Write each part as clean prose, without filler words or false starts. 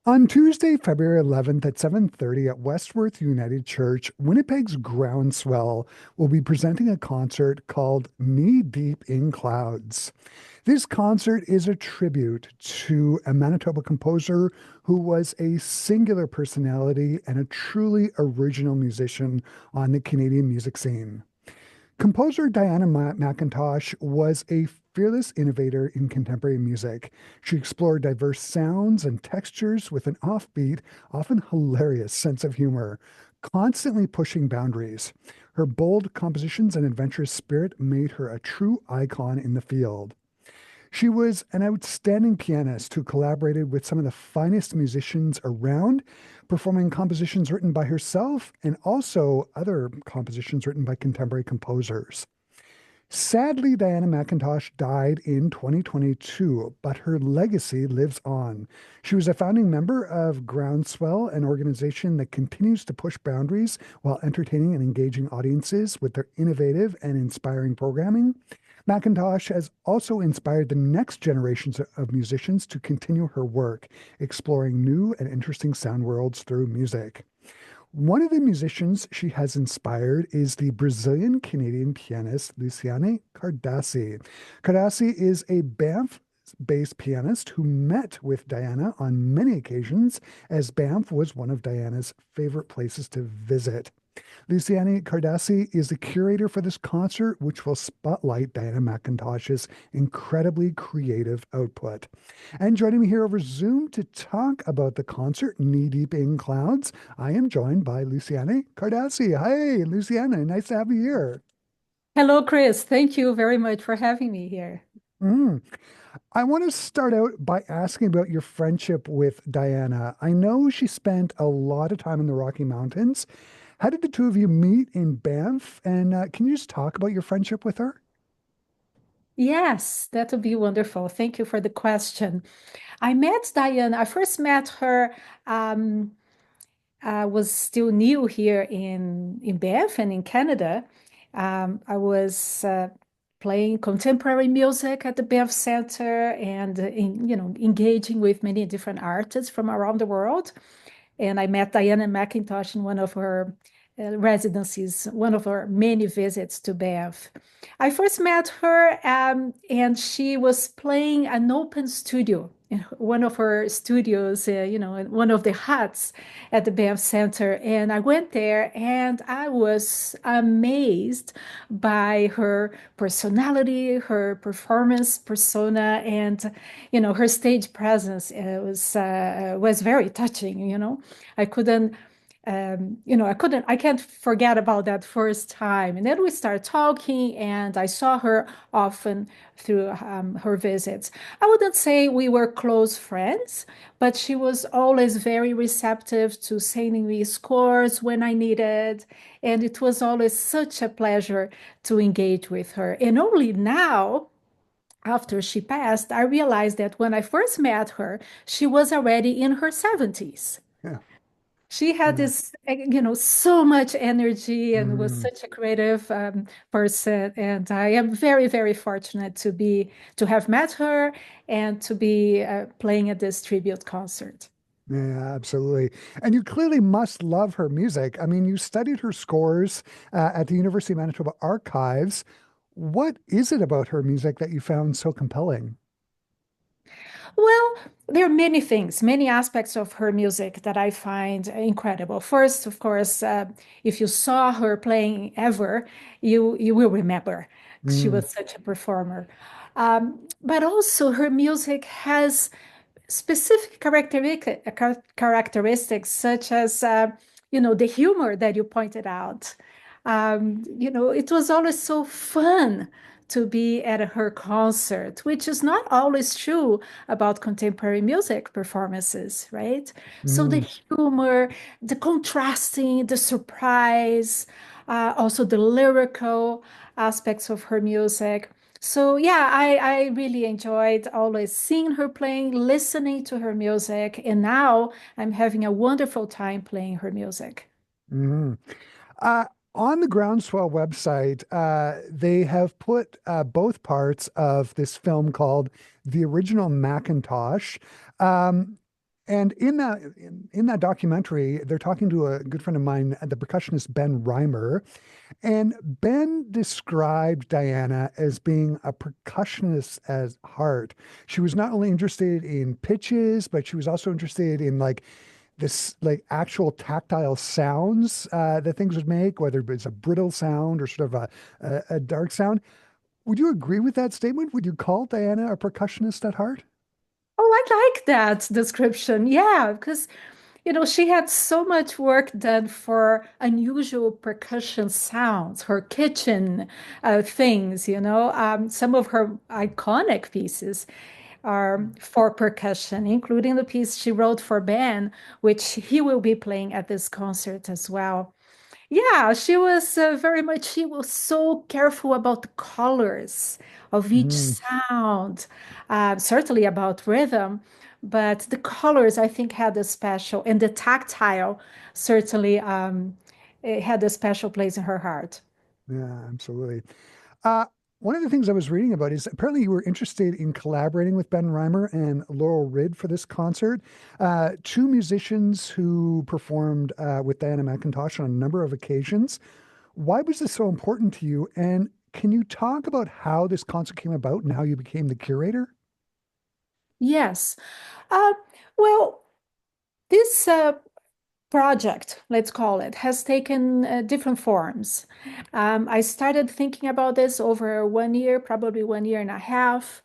On Tuesday, February 11th at 7:30 at Westworth United Church, Winnipeg's GroundSwell will be presenting a concert called Knee Deep in Clouds. This concert is a tribute to a Manitoba composer who was a singular personality and a truly original musician on the Canadian music scene. Composer Diana McIntosh was a fearless innovator in contemporary music. She explored diverse sounds and textures with an offbeat, often hilarious sense of humor, constantly pushing boundaries. Her bold compositions and adventurous spirit made her a true icon in the field. She was an outstanding pianist who collaborated with some of the finest musicians around, performing compositions written by herself and also other compositions written by contemporary composers. Sadly, Diana McIntosh died in 2022, but her legacy lives on. She was a founding member of GroundSwell, an organization that continues to push boundaries while entertaining and engaging audiences with their innovative and inspiring programming. McIntosh has also inspired the next generations of musicians to continue her work, exploring new and interesting sound worlds through music. One of the musicians she has inspired is the Brazilian Canadian pianist Luciane Cardassi. Cardassi is a Banff based pianist who met with Diana on many occasions, as Banff was one of Diana's favorite places to visit. Luciane Cardassi is the curator for this concert, which will spotlight Diana McIntosh's incredibly creative output. And joining me here over Zoom to talk about the concert, Knee Deep in Clouds, I am joined by Luciane Cardassi. Hey, Luciane, nice to have you here. Hello, Chris. Thank you very much for having me here. Mm. I want to start out by asking about your friendship with Diana. I know she spent a lot of time in the Rocky Mountains. How did the two of you meet in Banff? And can you just talk about your friendship with her? Yes, that would be wonderful. Thank you for the question. I met Diane. I first met her. Um, I was still new here in Banff and in Canada. I was playing contemporary music at the Banff Center and engaging with many different artists from around the world. And I met Diana McIntosh in one of her residencies, one of her many visits to Banff. I first met her, and she was playing an open studio in one of her studios, in one of the huts at the Banff Center. And I went there and I was amazed by her personality, her performance persona, and, her stage presence. It was very touching. I couldn't I can't forget about that first time. And then we started talking, and I saw her often through her visits. I wouldn't say we were close friends, but she was always very receptive to sending me scores when I needed. And it was always such a pleasure to engage with her. And only now, after she passed, I realized that when I first met her, she was already in her 70s. Yeah. She had Yeah. this, so much energy and was Mm, such a creative person. And I am very, very fortunate to have met her and to be playing at this tribute concert. yeah, absolutely. And you clearly must love her music. I mean, you studied her scores at the University of Manitoba Archives. What is it about her music that you found so compelling? Well, there are many things, many aspects of her music that I find incredible. First, of course, if you saw her playing ever, you will remember she Mm, was such a performer. But also, her music has specific characteristics, such as the humor that you pointed out. It was always so fun to be at her concert, which is not always true about contemporary music performances, right? So the mm, humor, the contrasting, the surprise, also the lyrical aspects of her music. So yeah, I really enjoyed always seeing her playing, listening to her music, and now I'm having a wonderful time playing her music. mm. Uh, on the Groundswell website, they have put both parts of this film called The Original Macintosh. Um, And in that documentary, they're talking to a good friend of mine, the percussionist Ben Reimer, and Ben described Diana as being a percussionist at heart. She was not only interested in pitches, but she was also interested in like this like actual tactile sounds that things would make, whether it's a brittle sound or sort of a dark sound. Would you agree with that statement? Would you call Diana a percussionist at heart? Oh, I like that description. Yeah, because she had so much work done for unusual percussion sounds, her kitchen things, some of her iconic pieces are for percussion, including the piece she wrote for Ben, which he will be playing at this concert as well. Yeah, she was she was so careful about the colors of each Mm, sound, certainly about rhythm, but the colors I think had a special, and the tactile certainly it had a special place in her heart. yeah, absolutely. Uh, One of the things I was reading about is apparently you were interested in collaborating with Ben Reimer and Laurel Rid for this concert, two musicians who performed with Diana McIntosh on a number of occasions. Why was this so important to you? And can you talk about how this concert came about and how you became the curator? Yes. Uh, well, this project, let's call it, has taken different forms. I started thinking about this over 1 year, probably 1 year and a half.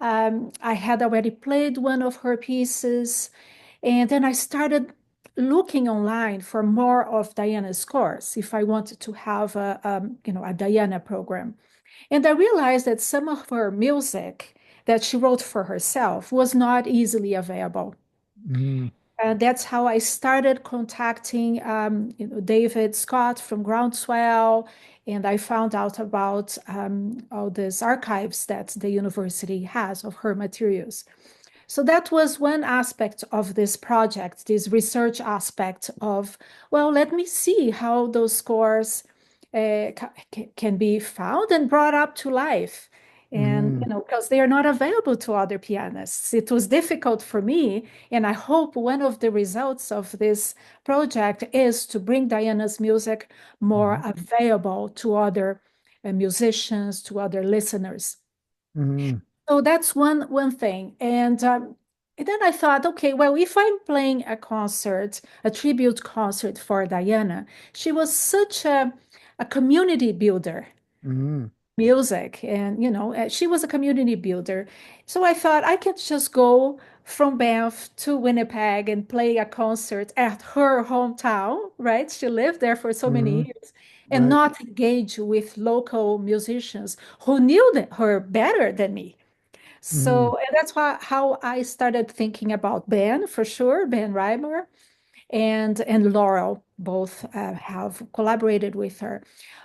I had already played one of her pieces, and then I started looking online for more of Diana's scores if I wanted to have a Diana program. And I realized that some of her music that she wrote for herself was not easily available. Mm, That's how I started contacting David Scott from GroundSwell, and I found out about all these archives that the university has of her materials. So that was one aspect of this project, this research aspect of, well, let me see how those scores can be found and brought up to life. And, mm, because they are not available to other pianists. It was difficult for me, and I hope one of the results of this project is to bring Diana's music more mm, available to other musicians, to other listeners. mm, So that's one thing. And then I thought, okay, well, if I'm playing a concert, a tribute concert for Diana, she was such a community builder, mm, music, and she was a community builder. So I thought I could just go from Banff to Winnipeg and play a concert at her hometown, right? She lived there for so many mm, years, and right. not engage with local musicians who knew her better than me. Mm, So, and that's how I started thinking about Ben, for sure, Ben Reimer and Laurel both have collaborated with her.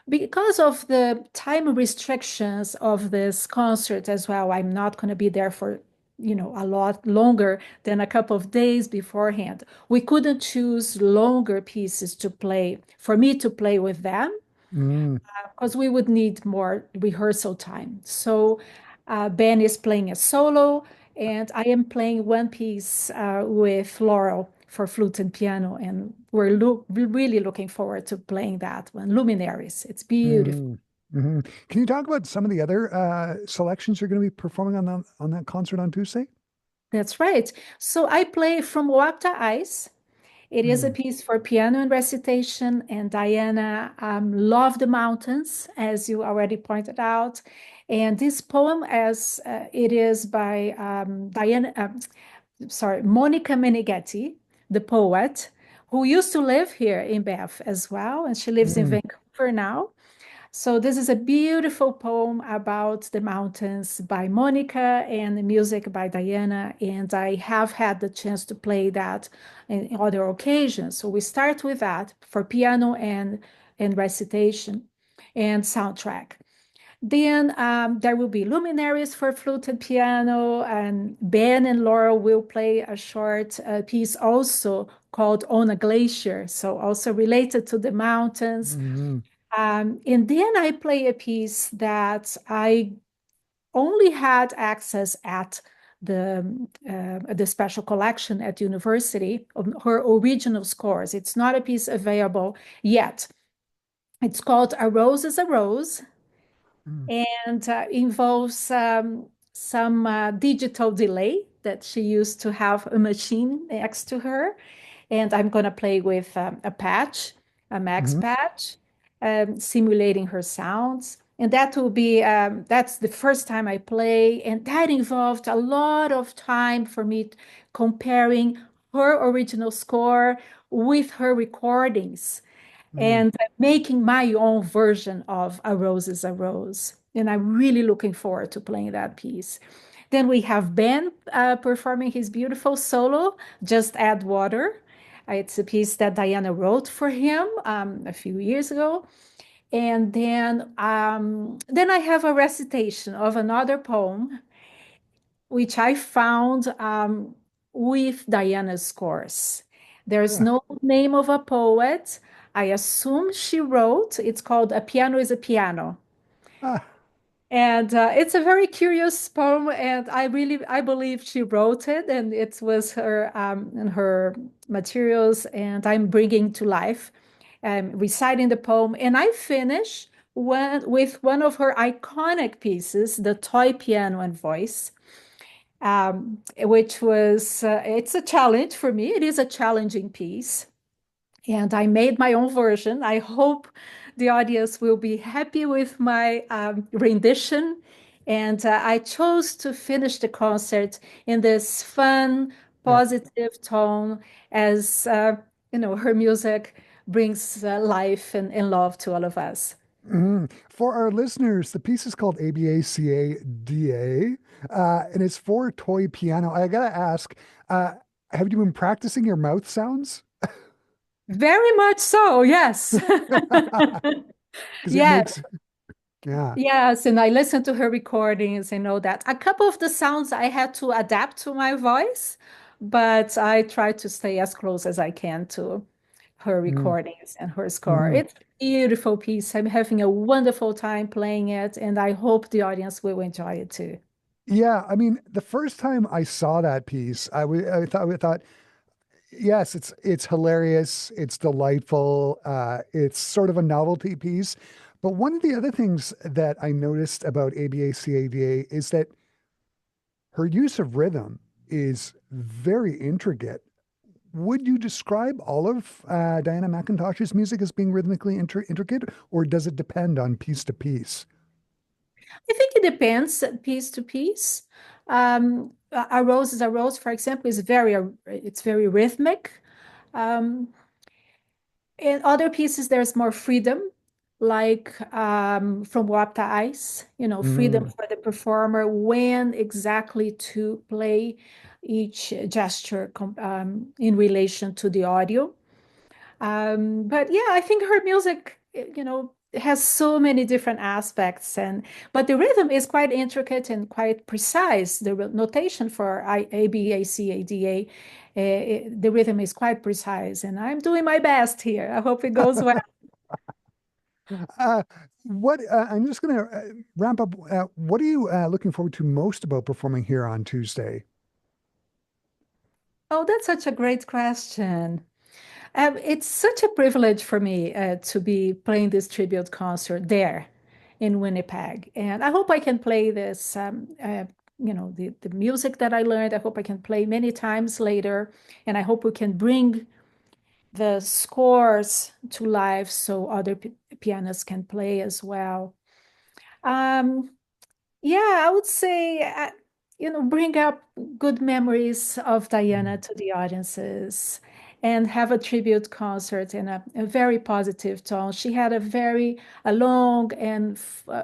Because of the time restrictions of this concert as well, I'm not going to be there for, a lot longer than a couple of days beforehand. We couldn't choose longer pieces to play, for me to play with them, mm, because we would need more rehearsal time. So Ben is playing a solo, and I am playing one piece with Laurel for flute and piano, and we're really looking forward to playing that one, Luminaries. It's beautiful. mm, mm. Can you talk about some of the other selections you're going to be performing on that concert on Tuesday? That's right. So I play From Wapta Ice. It is a Mm, piece for piano and recitation, and Diana loved the mountains, as you already pointed out. And this poem, as it is by Monica Meneghetti, the poet, who used to live here in Bath as well, and she lives in mm, Vancouver now. So this is a beautiful poem about the mountains by Monica and the music by Diana. And I have had the chance to play that in other occasions. So we start with that for piano and recitation and soundtrack. Then there will be luminaries for flute and piano, and Ben and Laura will play a short piece also called On a Glacier, so also related to the mountains. mm, And then I play a piece that I only had access at the special collection at university of her original scores. It's not a piece available yet. It's called A Rose is a Rose, Mm. and involves some digital delay that she used to have a machine next to her. And I'm going to play with a patch, a max Mhm. patch, simulating her sounds. And that will be, that's the first time I play. And that involved a lot of time for me comparing her original score with her recordings Mm. and making my own version of A Rose is a Rose. And I'm really looking forward to playing that piece. Then we have Ben performing his beautiful solo, Just Add Water. It's a piece that Diana wrote for him a few years ago. And then I have a recitation of another poem, which I found with Diana's scores. There's Yeah. no name of a poet. I assume she wrote. It's called A Piano is a Piano. Ah. And it's a very curious poem, and I believe she wrote it, and it was her in her materials, and I'm bringing to life, reciting the poem, and I finish with one of her iconic pieces, the toy piano and voice, which was it's a challenge for me. It is a challenging piece, and I made my own version. I hope the audience will be happy with my rendition. And I chose to finish the concert in this fun, Yeah. positive tone, as her music brings life and love to all of us. Mhm. For our listeners, the piece is called ABACADA, and it's for toy piano. I gotta ask, have you been practicing your mouth sounds? Very much so, yes. Because it Yes. makes, yeah. Yes, and I listened to her recordings and know that a couple of the sounds I had to adapt to my voice, but I try to stay as close as I can to her Mm. recordings and her score. Mhm. It's a beautiful piece. I'm having a wonderful time playing it, and I hope the audience will enjoy it too. Yeah, I mean, the first time I saw that piece, I thought, yes, it's hilarious, it's delightful, it's sort of a novelty piece. But one of the other things that I noticed about ABACADA is that her use of rhythm is very intricate. Would you describe all of Diana McIntosh's music as being rhythmically intricate, or does it depend on piece to piece? I think it depends piece to piece. A rose is a rose, for example, is it's very rhythmic. Um, In other pieces, there's more freedom, like from Wapta Ice, freedom Mm, for the performer when exactly to play each gesture in relation to the audio. But yeah, I think her music, has so many different aspects, but the rhythm is quite intricate and quite precise. The notation for A B A C A D A, the rhythm is quite precise, and I'm doing my best here. I hope it goes well. Uh, what I'm just going to ramp up. What are you looking forward to most about performing here on Tuesday? Oh, that's such a great question. It's such a privilege for me to be playing this tribute concert there in Winnipeg. And I hope I can play this, the music that I learned. I hope I can play many times later. And I hope we can bring the scores to life so other pianists can play as well. Um, yeah, I would say, bring up good memories of Diana Mm. to the audiences and have a tribute concert in a very positive tone. She had a long and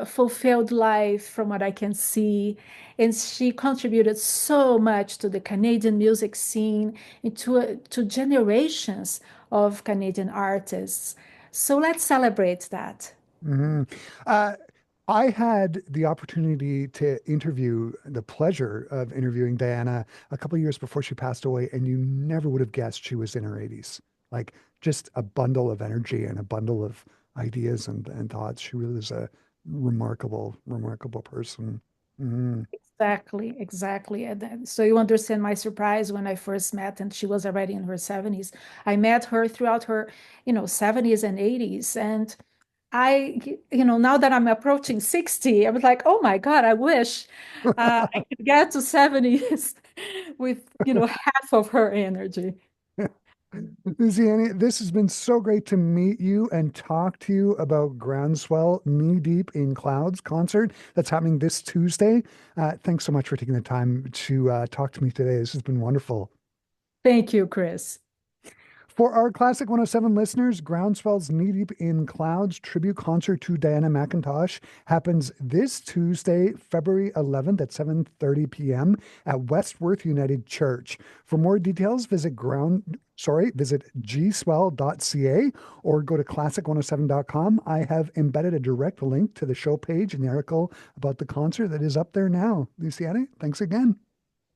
fulfilled life from what I can see. And she contributed so much to the Canadian music scene and to generations of Canadian artists. So let's celebrate that. Mhm. Uh, I had the opportunity to interview, the pleasure of interviewing Diana a couple of years before she passed away, and you never would have guessed she was in her 80s. Like just a bundle of energy and a bundle of ideas and thoughts. She really is a remarkable, remarkable person. Mm. Exactly, exactly. And then, so you understand my surprise when I first met, and she was already in her 70s. I met her throughout her, 70s and 80s. And now that I'm approaching 60, I was like, oh my God, I wish I could get to 70s with, half of her energy. Luciane, this has been so great to meet you and talk to you about Groundswell Knee Deep in Clouds concert that's happening this Tuesday. Thanks so much for taking the time to talk to me today. This has been wonderful. Thank you, Chris. For our Classic 107 listeners, Groundswell's Knee Deep in Clouds tribute concert to Diana McIntosh happens this Tuesday, February 11th at 7:30 p.m. at Westworth United Church. For more details, visit gswell.ca or go to classic107.com. I have embedded a direct link to the show page and the article about the concert that is up there now. Luciane, thanks again.